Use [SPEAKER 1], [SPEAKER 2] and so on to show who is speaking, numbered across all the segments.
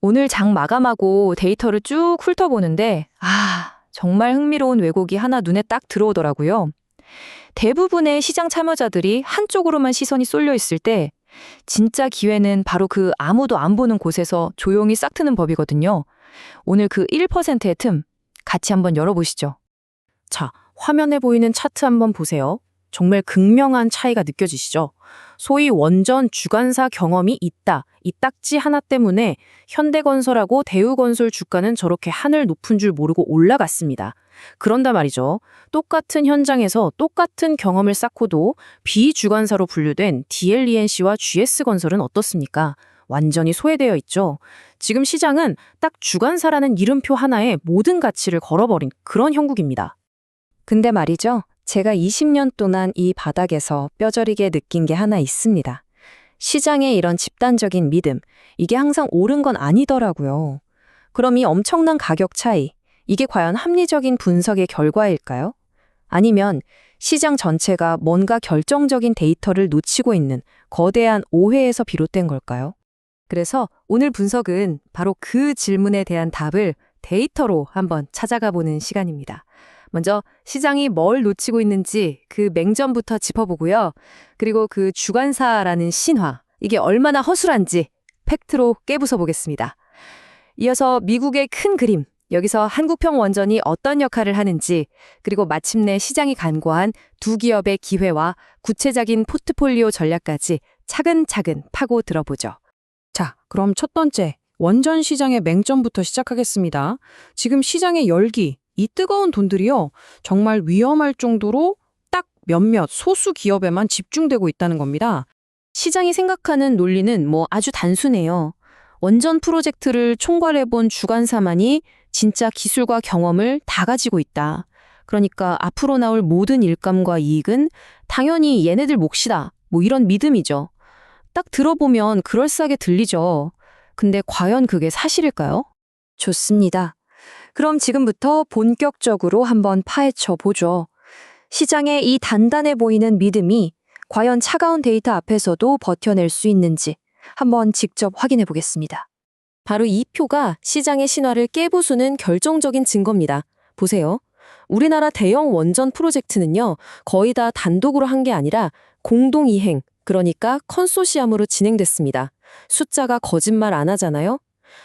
[SPEAKER 1] 오늘 장 마감하고 데이터를 쭉 훑어보는데, 정말 흥미로운 왜곡이 하나 눈에 딱 들어오더라고요. 대부분의 시장 참여자들이 한쪽으로만 시선이 쏠려 있을 때, 진짜 기회는 바로 그 아무도 안 보는 곳에서 조용히 싹 트는 법이거든요. 오늘 그 1%의 틈, 같이 한번 열어보시죠.
[SPEAKER 2] 자, 화면에 보이는 차트 한번 보세요. 정말 극명한 차이가 느껴지시죠? 소위 원전 주관사 경험이 있다. 이 딱지 하나 때문에 현대건설하고 대우건설 주가는 저렇게 하늘 높은 줄 모르고 올라갔습니다. 그런다 말이죠. 똑같은 현장에서 똑같은 경험을 쌓고도 비주관사로 분류된 DLENC와 GS건설은 어떻습니까? 완전히 소외되어 있죠. 지금 시장은 딱 주관사라는 이름표 하나에 모든 가치를 걸어버린 그런 형국입니다.
[SPEAKER 1] 근데 말이죠. 제가 20년 동안 이 바닥에서 뼈저리게 느낀 게 하나 있습니다. 시장의 이런 집단적인 믿음, 이게 항상 옳은 건 아니더라고요. 그럼 이 엄청난 가격 차이, 이게 과연 합리적인 분석의 결과일까요? 아니면 시장 전체가 뭔가 결정적인 데이터를 놓치고 있는 거대한 오해에서 비롯된 걸까요? 그래서 오늘 분석은 바로 그 질문에 대한 답을 데이터로 한번 찾아가 보는 시간입니다. 먼저 시장이 뭘 놓치고 있는지 그 맹점부터 짚어보고요. 그리고 그 주관사라는 신화, 이게 얼마나 허술한지 팩트로 깨부숴 보겠습니다. 이어서 미국의 큰 그림, 여기서 한국평 원전이 어떤 역할을 하는지, 그리고 마침내 시장이 간과한 두 기업의 기회와 구체적인 포트폴리오 전략까지 차근차근 파고 들어보죠.
[SPEAKER 2] 자, 그럼 첫 번째, 원전 시장의 맹점부터 시작하겠습니다. 지금 시장의 열기, 이 뜨거운 돈들이요, 정말 위험할 정도로 딱 몇몇 소수 기업에만 집중되고 있다는 겁니다.
[SPEAKER 1] 시장이 생각하는 논리는 아주 단순해요. 원전 프로젝트를 총괄해본 주관사만이 진짜 기술과 경험을 다 가지고 있다. 그러니까 앞으로 나올 모든 일감과 이익은 당연히 얘네들 몫이다. 이런 믿음이죠. 딱 들어보면 그럴싸하게 들리죠. 근데 과연 그게 사실일까요? 좋습니다. 그럼 지금부터 본격적으로 한번 파헤쳐 보죠. 시장의 이 단단해 보이는 믿음이 과연 차가운 데이터 앞에서도 버텨낼 수 있는지 한번 직접 확인해 보겠습니다. 바로 이 표가 시장의 신화를 깨부수는 결정적인 증거입니다. 보세요. 우리나라 대형 원전 프로젝트는요, 거의 다 단독으로 한 게 아니라 공동 이행, 그러니까 컨소시엄으로 진행됐습니다. 숫자가 거짓말 안 하잖아요?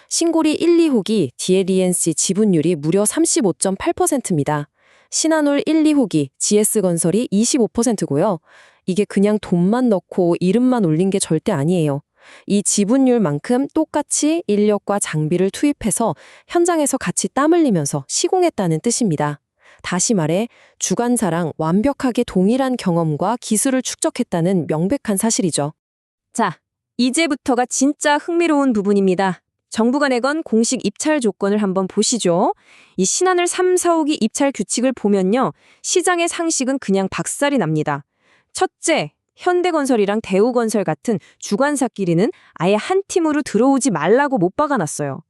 [SPEAKER 1] 신고리 1, 2호기 DLENC 지분율이 무려 35.8%입니다. 신한울 1, 2호기 GS건설이 25%고요. 이게 그냥 돈만 넣고 이름만 올린 게 절대 아니에요. 이 지분율만큼 똑같이 인력과 장비를 투입해서 현장에서 같이 땀 흘리면서 시공했다는 뜻입니다. 다시 말해 주관사랑 완벽하게 동일한 경험과 기술을 축적했다는 명백한 사실이죠. 자, 이제부터가 진짜 흥미로운 부분입니다. 정부가 내건 공식 입찰 조건을 한번 보시죠. 이 신한울 3, 4호기 입찰 규칙을 보면요, 시장의 상식은 그냥 박살이 납니다. 첫째, 현대건설이랑 대우건설 같은 주관사끼리는 아예 한 팀으로 들어오지 말라고 못 박아놨어요.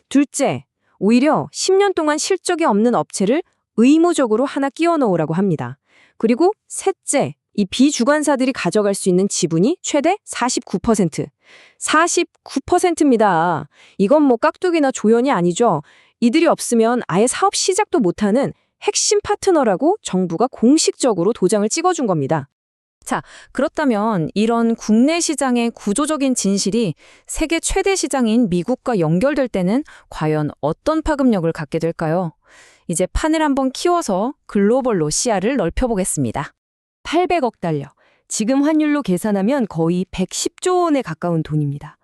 [SPEAKER 1] 둘째, 오히려 10년 동안 실적이 없는 업체를 의무적으로 하나 끼워 넣으라고 합니다. 그리고 셋째, 이 비주관사들이 가져갈 수 있는 지분이 최대 49%. 49%입니다. 이건 깍두기나 조연이 아니죠. 이들이 없으면 아예 사업 시작도 못하는 핵심 파트너라고 정부가 공식적으로 도장을 찍어준 겁니다. 자, 그렇다면 이런 국내 시장의 구조적인 진실이 세계 최대 시장인 미국과 연결될 때는 과연 어떤 파급력을 갖게 될까요? 이제 판을 한번 키워서 글로벌로 시야를 넓혀보겠습니다. 800억 달러, 지금 환율로 계산하면 거의 110조 원에 가까운 돈입니다.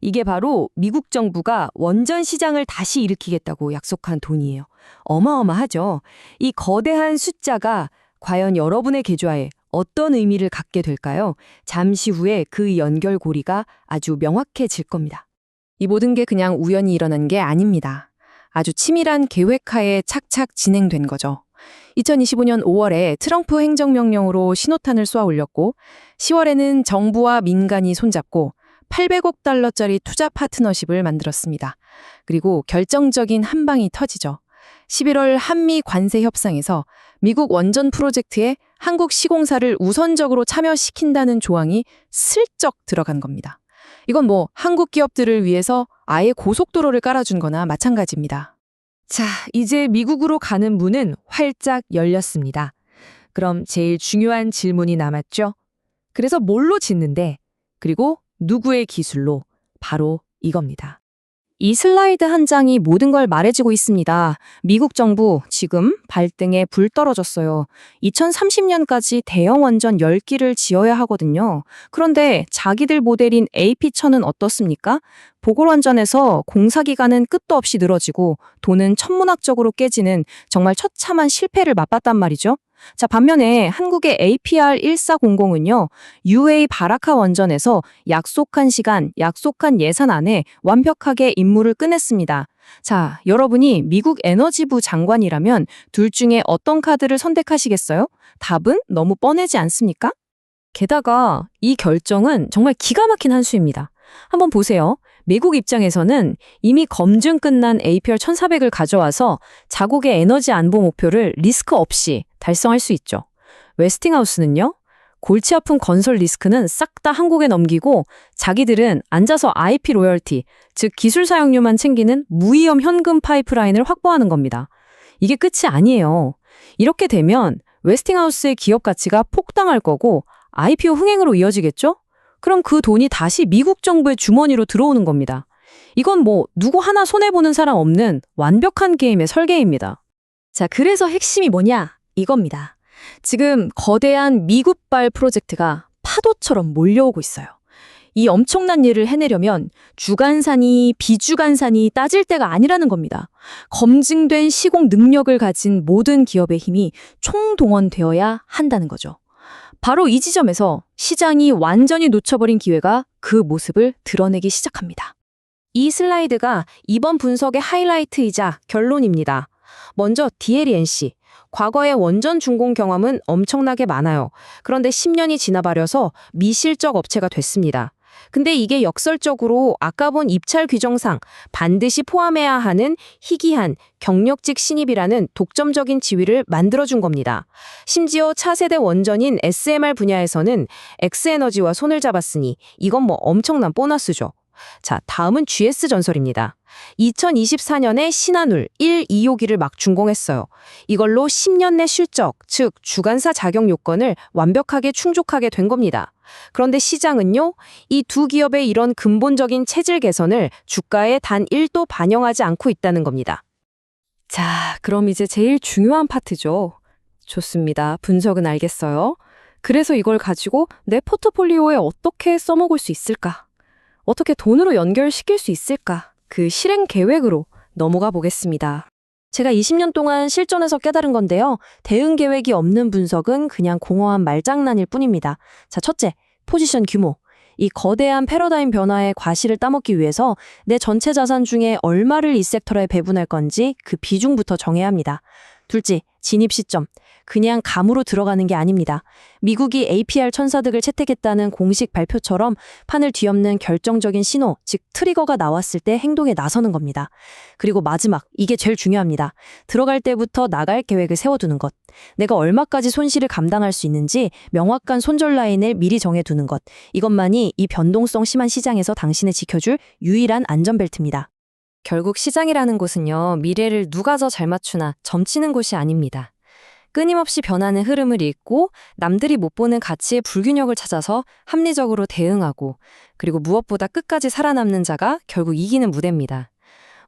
[SPEAKER 1] 이게 바로 미국 정부가 원전 시장을 다시 일으키겠다고 약속한 돈이에요. 어마어마하죠? 이 거대한 숫자가 과연 여러분의 계좌에 어떤 의미를 갖게 될까요? 잠시 후에 그 연결고리가 아주 명확해질 겁니다. 이 모든 게 그냥 우연히 일어난 게 아닙니다. 아주 치밀한 계획하에 착착 진행된 거죠. 2025년 5월에 트럼프 행정명령으로 신호탄을 쏘아 올렸고, 10월에는 정부와 민간이 손잡고 800억 달러짜리 투자 파트너십을 만들었습니다. 그리고 결정적인 한 방이 터지죠. 11월 한미 관세 협상에서 미국 원전 프로젝트에 한국 시공사를 우선적으로 참여시킨다는 조항이 슬쩍 들어간 겁니다. 이건 뭐 한국 기업들을 위해서 아예 고속도로를 깔아준 거나 마찬가지입니다. 자, 이제 미국으로 가는 문은 활짝 열렸습니다. 그럼 제일 중요한 질문이 남았죠. 그래서 뭘로 짓는데, 그리고 누구의 기술로? 바로 이겁니다. 이 슬라이드 한 장이 모든 걸 말해주고 있습니다. 미국 정부 지금 발등에 불 떨어졌어요. 2030년까지 대형 원전 10기를 지어야 하거든요. 그런데 자기들 모델인 AP천은 어떻습니까? 보궐원전에서 공사 기간은 끝도 없이 늘어지고 돈은 천문학적으로 깨지는 정말 처참한 실패를 맛봤단 말이죠. 자, 반면에 한국의 APR1400은요, UA 바라카 원전에서 약속한 시간, 약속한 예산 안에 완벽하게 임무를 끝냈습니다. 자, 여러분이 미국 에너지부 장관이라면 둘 중에 어떤 카드를 선택하시겠어요? 답은 너무 뻔하지 않습니까? 게다가 이 결정은 정말 기가 막힌 한 수입니다. 한번 보세요. 미국 입장에서는 이미 검증 끝난 APR 1400을 가져와서 자국의 에너지 안보 목표를 리스크 없이 달성할 수 있죠. 웨스팅하우스는요, 골치 아픈 건설 리스크는 싹 다 한국에 넘기고 자기들은 앉아서 IP 로열티, 즉 기술 사용료만 챙기는 무위험 현금 파이프라인을 확보하는 겁니다. 이게 끝이 아니에요. 이렇게 되면 웨스팅하우스의 기업 가치가 폭등할 거고 IPO 흥행으로 이어지겠죠? 그럼 그 돈이 다시 미국 정부의 주머니로 들어오는 겁니다. 이건 뭐 누구 하나 손해보는 사람 없는 완벽한 게임의 설계입니다. 자, 그래서 핵심이 뭐냐? 이겁니다. 지금 거대한 미국발 프로젝트가 파도처럼 몰려오고 있어요. 이 엄청난 일을 해내려면 주관사니 비주관사니 따질 때가 아니라는 겁니다. 검증된 시공 능력을 가진 모든 기업의 힘이 총동원되어야 한다는 거죠. 바로 이 지점에서 시장이 완전히 놓쳐버린 기회가 그 모습을 드러내기 시작합니다. 이 슬라이드가 이번 분석의 하이라이트이자 결론입니다. 먼저 DLENC. 과거의 원전 준공 경험은 엄청나게 많아요. 그런데 10년이 지나버려서 미실적 업체가 됐습니다. 근데 이게 역설적으로 아까 본 입찰 규정상 반드시 포함해야 하는 희귀한 경력직 신입이라는 독점적인 지위를 만들어준 겁니다. 심지어 차세대 원전인 SMR 분야에서는 엑스에너지와 손을 잡았으니 이건 뭐 엄청난 보너스죠. 자, 다음은 GS 전설입니다. 2024년에 신한울 1, 2호기를 막 준공했어요. 이걸로 10년 내 실적, 즉 주관사 자격 요건을 완벽하게 충족하게 된 겁니다. 그런데 시장은요, 이 두 기업의 이런 근본적인 체질 개선을 주가에 단 1도 반영하지 않고 있다는 겁니다. 자, 그럼 이제 제일 중요한 파트죠. 좋습니다. 분석은 알겠어요. 그래서 이걸 가지고 내 포트폴리오에 어떻게 써먹을 수 있을까? 어떻게 돈으로 연결시킬 수 있을까? 그 실행 계획으로 넘어가 보겠습니다. 제가 20년 동안 실전에서 깨달은 건데요. 대응 계획이 없는 분석은 그냥 공허한 말장난일 뿐입니다. 자, 첫째, 포지션 규모. 이 거대한 패러다임 변화의 과실을 따먹기 위해서 내 전체 자산 중에 얼마를 이 섹터에 배분할 건지 그 비중부터 정해야 합니다. 둘째, 진입 시점. 그냥 감으로 들어가는 게 아닙니다. 미국이 APR 천사득을 채택했다는 공식 발표처럼 판을 뒤엎는 결정적인 신호, 즉 트리거가 나왔을 때 행동에 나서는 겁니다. 그리고 마지막, 이게 제일 중요합니다. 들어갈 때부터 나갈 계획을 세워두는 것. 내가 얼마까지 손실을 감당할 수 있는지 명확한 손절 라인을 미리 정해두는 것. 이것만이 이 변동성 심한 시장에서 당신을 지켜줄 유일한 안전벨트입니다. 결국 시장이라는 곳은요, 미래를 누가 더 잘 맞추나 점치는 곳이 아닙니다. 끊임없이 변하는 흐름을 읽고 남들이 못 보는 가치의 불균형을 찾아서 합리적으로 대응하고, 그리고 무엇보다 끝까지 살아남는 자가 결국 이기는 무대입니다.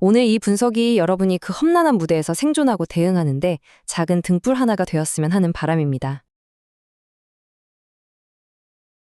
[SPEAKER 1] 오늘 이 분석이 여러분이 그 험난한 무대에서 생존하고 대응하는데 작은 등불 하나가 되었으면 하는 바람입니다.